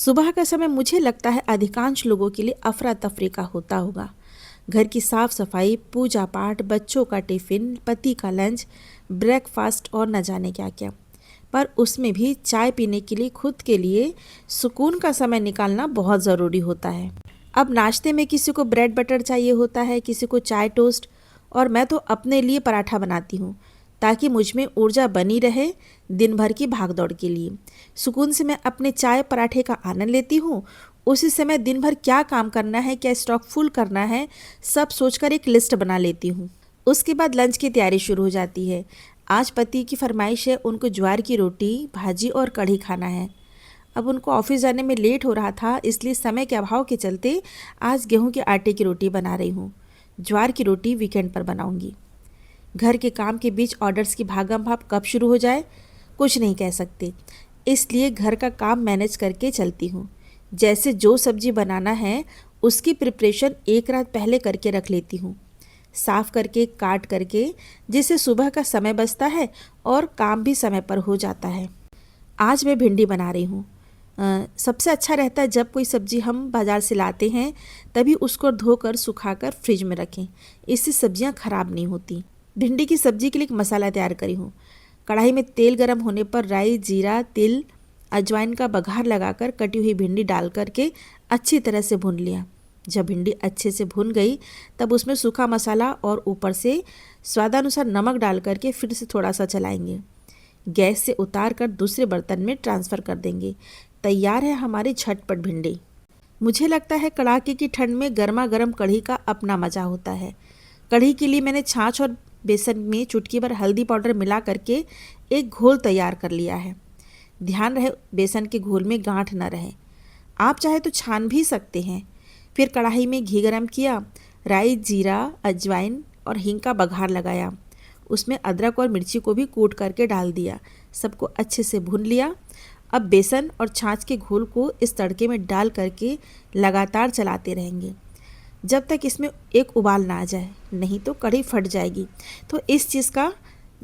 सुबह का समय मुझे लगता है अधिकांश लोगों के लिए अफरा तफरी का होता होगा। घर की साफ सफाई, पूजा पाठ, बच्चों का टिफ़िन, पति का लंच, ब्रेकफास्ट और न जाने क्या क्या। पर उसमें भी चाय पीने के लिए खुद के लिए सुकून का समय निकालना बहुत ज़रूरी होता है। अब नाश्ते में किसी को ब्रेड बटर चाहिए होता है, किसी को चाय टोस्ट, और मैं तो अपने लिए पराठा बनाती हूँ ताकि मुझ में ऊर्जा बनी रहे दिन भर की भागदौड़ के लिए। सुकून से मैं अपने चाय पराठे का आनंद लेती हूँ। उसी समय दिन भर क्या काम करना है, क्या स्टॉक फुल करना है, सब सोचकर एक लिस्ट बना लेती हूँ। उसके बाद लंच की तैयारी शुरू हो जाती है। आज पति की फरमाइश है, उनको ज्वार की रोटी, भाजी और कढ़ी खाना है। अब उनको ऑफिस जाने में लेट हो रहा था, इसलिए समय के अभाव के चलते आज गेहूं के आटे की रोटी बना रही हूँ। ज्वार की रोटी वीकेंड पर बनाऊंगी। घर के काम के बीच ऑर्डर्स की भागम भाग कब शुरू हो जाए कुछ नहीं कह सकते, इसलिए घर का काम मैनेज करके चलती हूँ। जैसे जो सब्जी बनाना है उसकी प्रिपरेशन एक रात पहले करके रख लेती हूँ, साफ करके काट करके, जिससे सुबह का समय बचता है और काम भी समय पर हो जाता है। आज मैं भिंडी बना रही हूँ। सबसे अच्छा रहता है जब कोई सब्ज़ी हम बाज़ार से लाते हैं तभी उसको धोकर सुखाकर फ्रिज में रखें, इससे सब्जियाँ खराब नहीं होती। भिंडी की सब्ज़ी के लिए एक मसाला तैयार करी हूँ। कढ़ाई में तेल गरम होने पर राई, जीरा, तिल, अजवाइन का बघार लगाकर कटी हुई भिंडी डाल करके अच्छी तरह से भून लिया। जब भिंडी अच्छे से भून गई तब उसमें सूखा मसाला और ऊपर से स्वादानुसार नमक डाल करके फिर से थोड़ा सा चलाएंगे। गैस से उतार कर दूसरे बर्तन में ट्रांसफ़र कर देंगे। तैयार है हमारी झटपट भिंडी। मुझे लगता है कड़ाके की ठंड में गर्मा गर्म कढ़ी का अपना मज़ा होता है। कढ़ी के लिए मैंने छाछ और बेसन में चुटकी भर हल्दी पाउडर मिला करके एक घोल तैयार कर लिया है। ध्यान रहे बेसन के घोल में गांठ न रहे। आप चाहे तो छान भी सकते हैं। फिर कढ़ाई में घी गरम किया, राई, जीरा, अजवाइन और हींग का बघार लगाया। उसमें अदरक और मिर्ची को भी कूट करके डाल दिया। सबको अच्छे से भून लिया। अब बेसन और छाछ के घोल को इस तड़के में डाल करके लगातार चलाते रहेंगे जब तक इसमें एक उबाल ना आ जाए, नहीं तो कढ़ी फट जाएगी। तो इस चीज़ का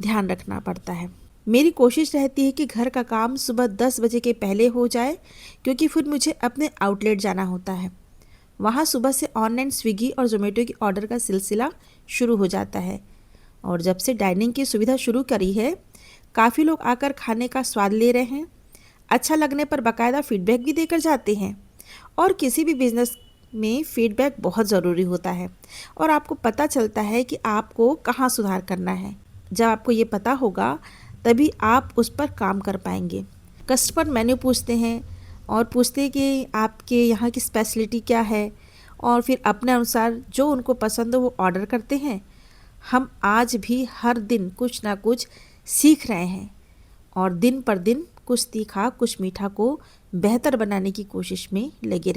ध्यान रखना पड़ता है। मेरी कोशिश रहती है कि घर का काम सुबह 10 बजे के पहले हो जाए, क्योंकि फिर मुझे अपने आउटलेट जाना होता है। वहाँ सुबह से ऑनलाइन स्विगी और जोमेटो की ऑर्डर का सिलसिला शुरू हो जाता है। और जब से डाइनिंग की सुविधा शुरू करी है, काफ़ी लोग आकर खाने का स्वाद ले रहे हैं। अच्छा लगने पर बाकायदा फीडबैक भी देकर जाते हैं। और किसी भी बिजनेस में फीडबैक बहुत ज़रूरी होता है और आपको पता चलता है कि आपको कहाँ सुधार करना है। जब आपको ये पता होगा तभी आप उस पर काम कर पाएंगे। कस्टमर मेन्यू पूछते हैं और पूछते हैं कि आपके यहाँ की स्पेशलिटी क्या है, और फिर अपने अनुसार जो उनको पसंद हो वो ऑर्डर करते हैं। हम आज भी हर दिन कुछ ना कुछ सीख रहे हैं और दिन पर दिन कुछ तीखा कुछ मीठा को बेहतर बनाने की कोशिश में लगे रहते हैं।